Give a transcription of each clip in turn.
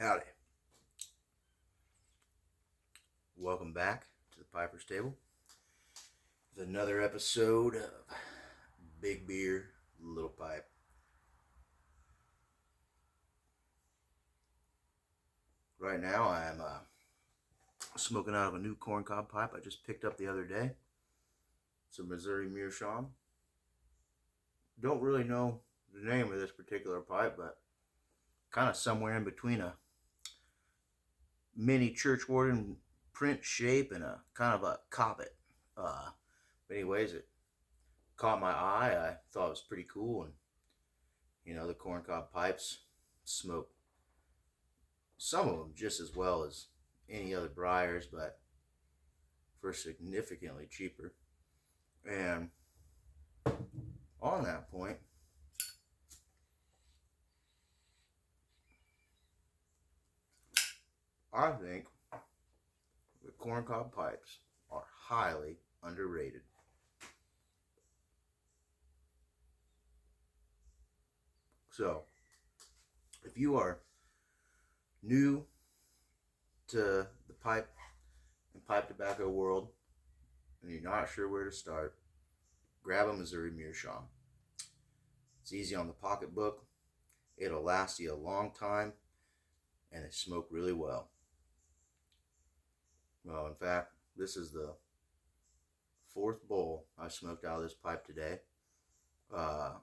Howdy. Welcome back to the Piper's Table with another episode of Big Beer, Little Pipe. Right now I'm smoking out of a new corncob pipe I just picked up the other day. It's a Missouri Meerschaum. Don't really know the name of this particular pipe, but kind of somewhere in between a mini churchwarden print shape and a kind of a cobbet. But anyways, it caught my eye. I thought it was pretty cool, and the corncob pipes smoke some of them just as well as any other briars, but for significantly cheaper. And on that point, I think the corncob pipes are highly underrated. So, if you are new to the pipe and pipe tobacco world and you're not sure where to start, grab a Missouri Meerschaum. It's easy on the pocketbook, it'll last you a long time, and they smoke really well. Well, in fact, this is the fourth bowl I smoked out of this pipe today. I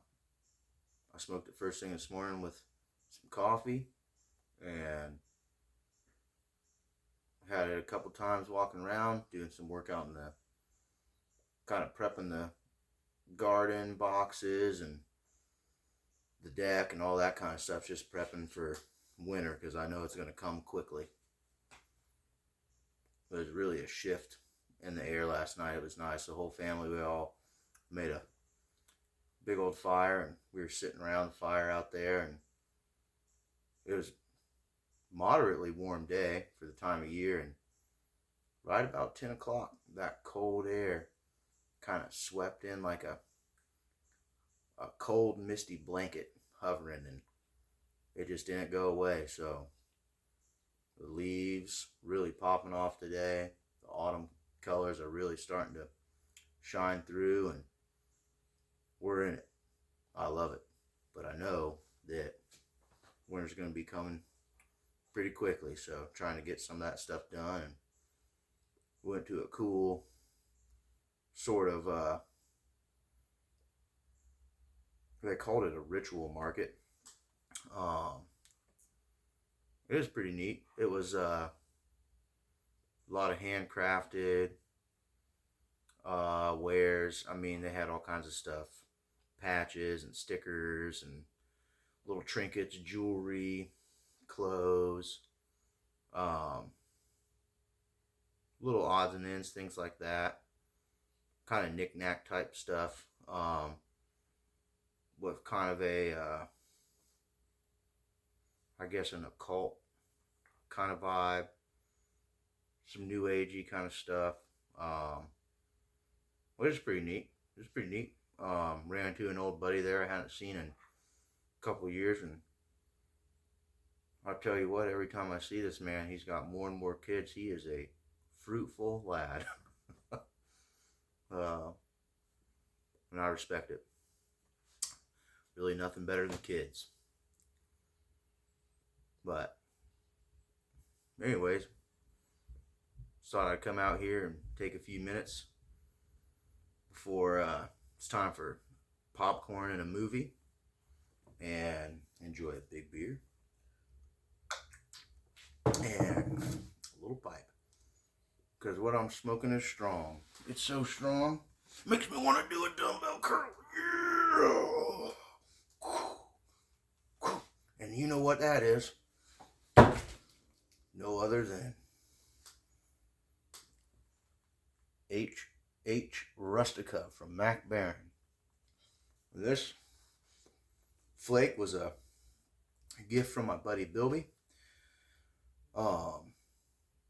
smoked it first thing this morning with some coffee, and had it a couple times walking around, doing some work out in the, kind of prepping the garden boxes and the deck and all that kind of stuff, just prepping for winter because I know it's going to come quickly. There was really a shift in the air last night. It was nice. The whole family, we all made a big old fire, and we were sitting around the fire out there, and it was moderately warm day for the time of year, and right about 10 o'clock, that cold air kind of swept in like a cold, misty blanket hovering, and it just didn't go away. So the leaves really popping off today. The autumn colors are really starting to shine through, and we're in it. I love it, but I know that winter's going to be coming pretty quickly, so trying to get some of that stuff done. And went to a cool sort of they called it a ritual market. It was pretty neat. It was a lot of handcrafted wares. I mean, they had all kinds of stuff, patches and stickers and little trinkets, jewelry, clothes, little odds and ends, things like that, kind of knick-knack type stuff, with kind of a I guess an occult kind of vibe, some new agey kind of stuff. It was pretty neat. Ran into an old buddy there I hadn't seen in a couple of years, and I'll tell you what, every time I see this man, he's got more and more kids. He is a fruitful lad. And I respect it. Really nothing better than kids. But anyways, thought I'd come out here and take a few minutes before it's time for popcorn and a movie, and enjoy a big beer and a little pipe, because what I'm smoking is strong. It's so strong, makes me want to do a dumbbell curl. Yeah. And you know what that is? No other than H. Rustica from Mac Baron. This flake was a gift from my buddy Bilby.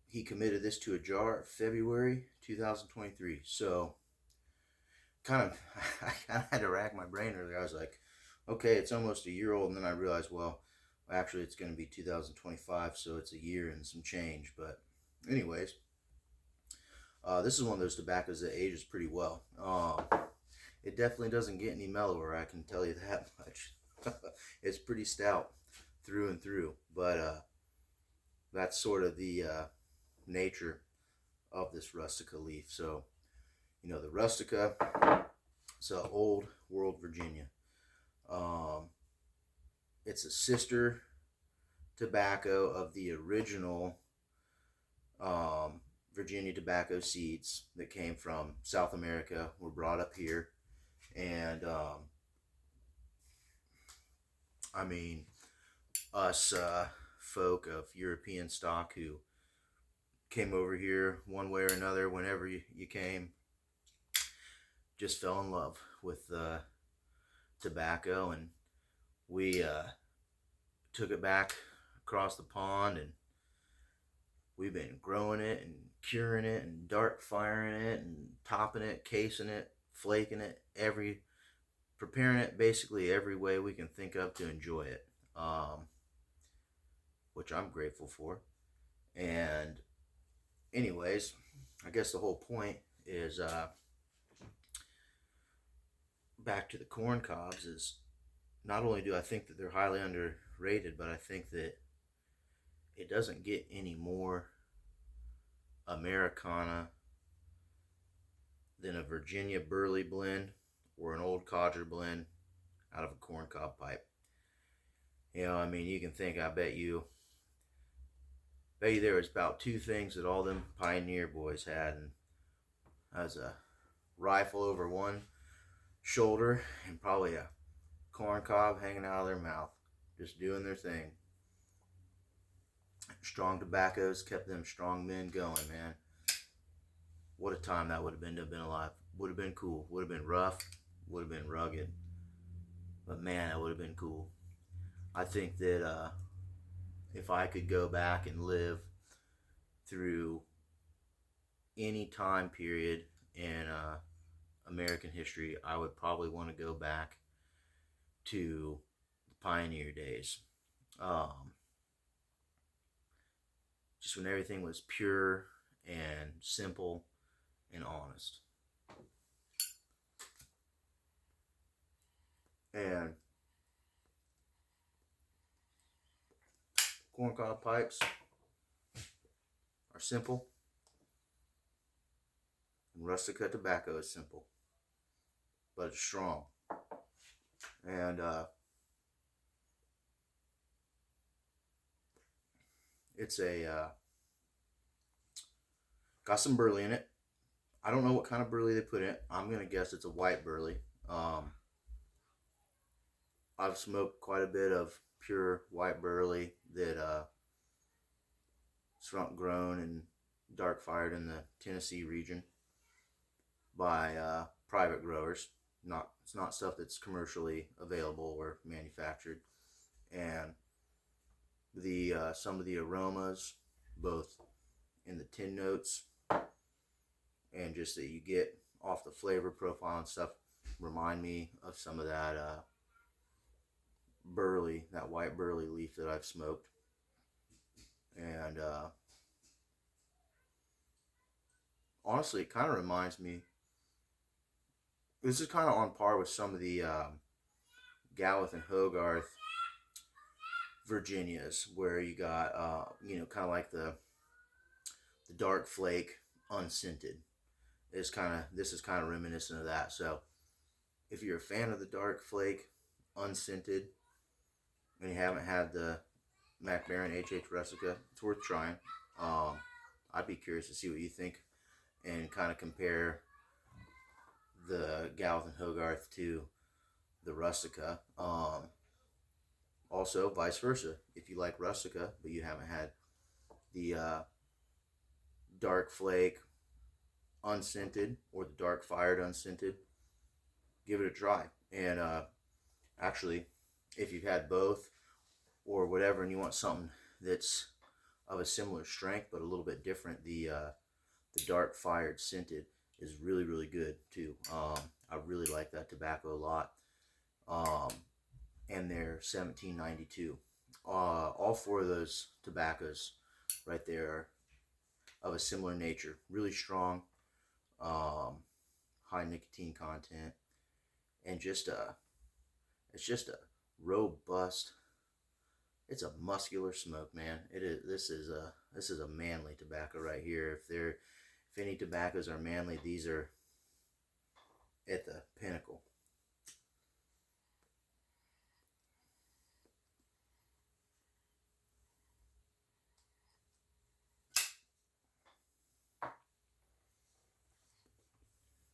He committed this to a jar February 2023. So I kind of had to rack my brain earlier. I was like, okay, it's almost a year old, and then I realized, well, Actually, it's going to be 2025, so it's a year and some change. But, anyways, this is one of those tobaccos that ages pretty well. It definitely doesn't get any mellower, I can tell you that much. It's pretty stout through and through, but that's sort of the nature of this Rustica leaf. So, the Rustica, it's a old world Virginia. Um, it's a sister tobacco of the original Virginia tobacco seeds that came from South America, were brought up here. And I mean, us folk of European stock who came over here one way or another, whenever you came, just fell in love with tobacco, and we took it back across the pond, and we've been growing it and curing it and dark firing it and topping it, casing it, flaking it, preparing it basically every way we can think of to enjoy it, which I'm grateful for. And anyways, I guess the whole point is back to the corn cobs, is not only do I think that they're highly underrated, but I think that it doesn't get any more Americana than a Virginia Burley blend or an old codger blend out of a corn cob pipe. I mean, you can think, I bet you there was about two things that all them pioneer boys had, and that was a rifle over one shoulder and probably a corn cob hanging out of their mouth, just doing their thing. Strong tobaccos kept them strong men going, man. What a time that would have been to have been alive. Would have been cool. Would have been rough. Would have been rugged. But man, that would have been cool. I think that if I could go back and live through any time period in American history, I would probably want to go back to the pioneer days. Just when everything was pure and simple and honest. And corncob pipes are simple, and Rustica tobacco is simple, but it's strong. And it's got some burley in it. I don't know what kind of burley they put in it. I'm gonna guess it's a white burley. I've smoked quite a bit of pure white burley that it's grown and dark fired in the Tennessee region by private growers. It's not stuff that's commercially available or manufactured. And the some of the aromas, both in the tin notes and just that you get off the flavor profile and stuff, remind me of some of that burley, that white burley leaf that I've smoked. And honestly, it kind of reminds me, this is kind of on par with some of the Gallup and Hogarth Virginias, where you got kind of like the dark flake unscented. This is kind of reminiscent of that. So if you're a fan of the dark flake unscented and you haven't had the Mac Baren HH Rustica, it's worth trying. I'd be curious to see what you think and kind of compare the Gallup and Hogarth to the Rustica. Also, vice versa. If you like Rustica, but you haven't had the dark flake unscented or the dark fired unscented, give it a try. And actually, if you've had both or whatever, and you want something that's of a similar strength but a little bit different, the dark fired scented is really, really good too. I really like that tobacco a lot. And they're $17.92 all four of those tobaccos right there are of a similar nature. Really strong, high nicotine content, and it's just a robust. It's a muscular smoke, man. It is. This is a manly tobacco right here. If any tobaccos are manly, these are at the pinnacle.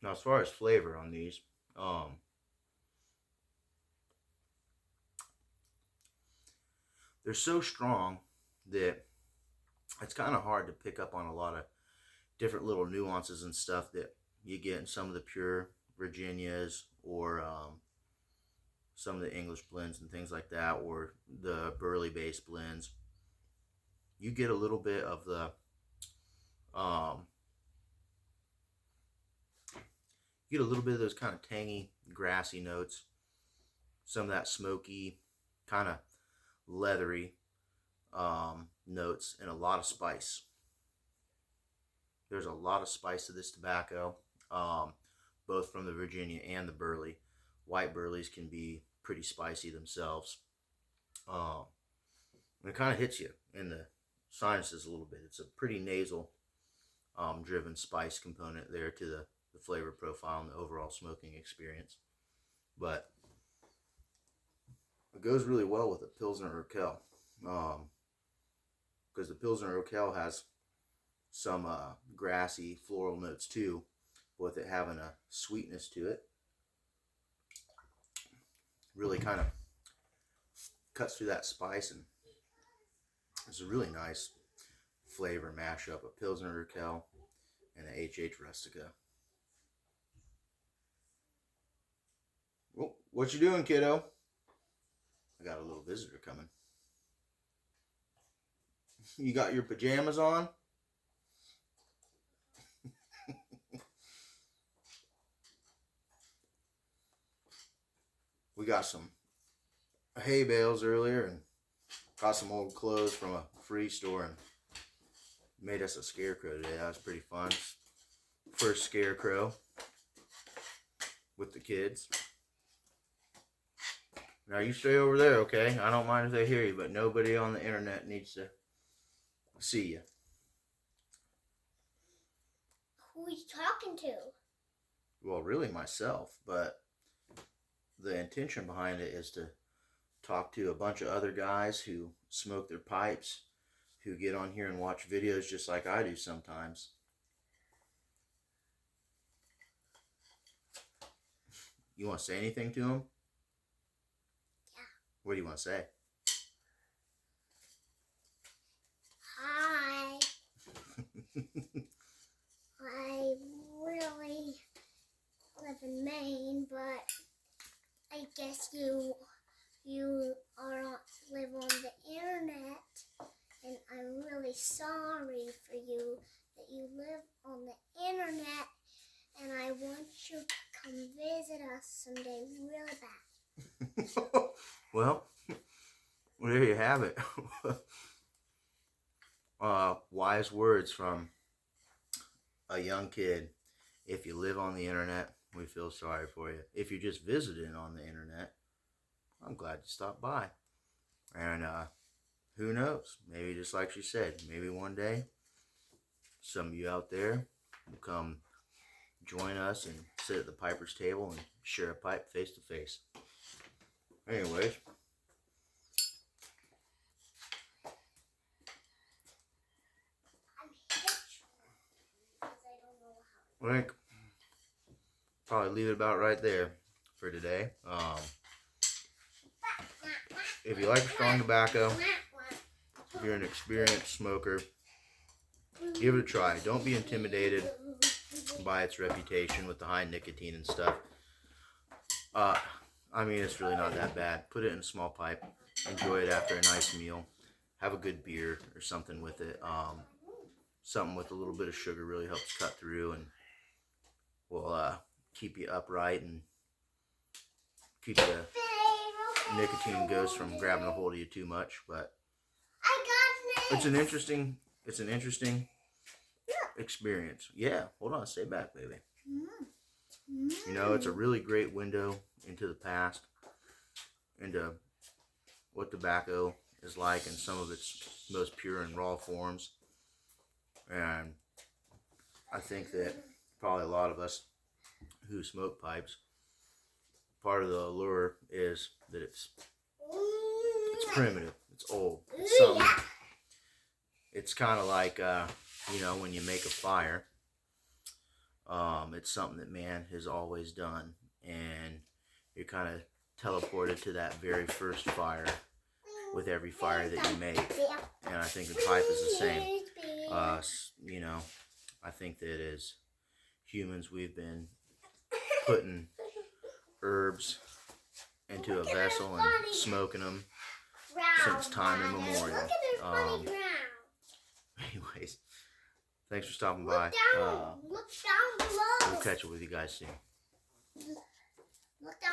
Now, as far as flavor on these, they're so strong that it's kind of hard to pick up on a lot of different little nuances and stuff that you get in some of the pure Virginias or some of the English blends and things like that, or the burley based blends. You get a little bit of the you get a little bit of those kind of tangy, grassy notes, some of that smoky, kind of leathery notes, and a lot of spice. There's a lot of spice to this tobacco, both from the Virginia and the burley. White burleys can be pretty spicy themselves. And it kind of hits you in the sinuses a little bit. It's a pretty nasal driven spice component there to the flavor profile and the overall smoking experience. But it goes really well with a Pilsner Urquell, because the Pilsner Urquell has some grassy floral notes too, with it having a sweetness to it. Really kind of cuts through that spice, and it's a really nice flavor mashup of Pilsner Urquell and the HH Rustica. Oh, what you doing, kiddo? I got a little visitor coming. You got your pajamas on? We got some hay bales earlier and got some old clothes from a free store and made us a scarecrow today. That was pretty fun. First scarecrow with the kids. Now you stay over there, okay? I don't mind if they hear you, but nobody on the internet needs to see you. Who are you talking to? Well, really myself, but the intention behind it is to talk to a bunch of other guys who smoke their pipes, who get on here and watch videos just like I do sometimes. You want to say anything to them? Yeah. What do you want to say? Hi. I really live in Maine, but I guess you live on the internet, and I'm really sorry for you that you live on the internet, and I want you to come visit us someday really bad. Well, there you have it. Wise words from a young kid. If you live on the internet, we feel sorry for you. If you're just visiting on the internet, I'm glad you stopped by. And who knows? Maybe just like she said, maybe one day some of you out there will come join us and sit at the piper's table and share a pipe face to face. Anyways, I think probably leave it about right there for today. If you like strong tobacco, if you're an experienced smoker, give it a try. Don't be intimidated by its reputation with the high nicotine and stuff. I mean, it's really not that bad. Put it in a small pipe. Enjoy it after a nice meal. Have a good beer or something with it. Something with a little bit of sugar really helps cut through and will keep you upright and keep you nicotine goes from grabbing a hold of you too much, but I got it's an interesting experience. Yeah, hold on, stay back, baby. You know, it's a really great window into the past, into what tobacco is like in some of its most pure and raw forms. And I think that probably a lot of us who smoke pipes, part of the allure is that it's primitive, it's old, it's something. It's kind of like you know, when you make a fire, it's something that man has always done, and you're kind of teleported to that very first fire with every fire that you make. And I think the pipe is the same. You know, I think that as humans, we've been putting herbs into a vessel and smoking them since time immemorial. Anyways, thanks for stopping by. Look down below. We'll catch up with you guys soon. Look down.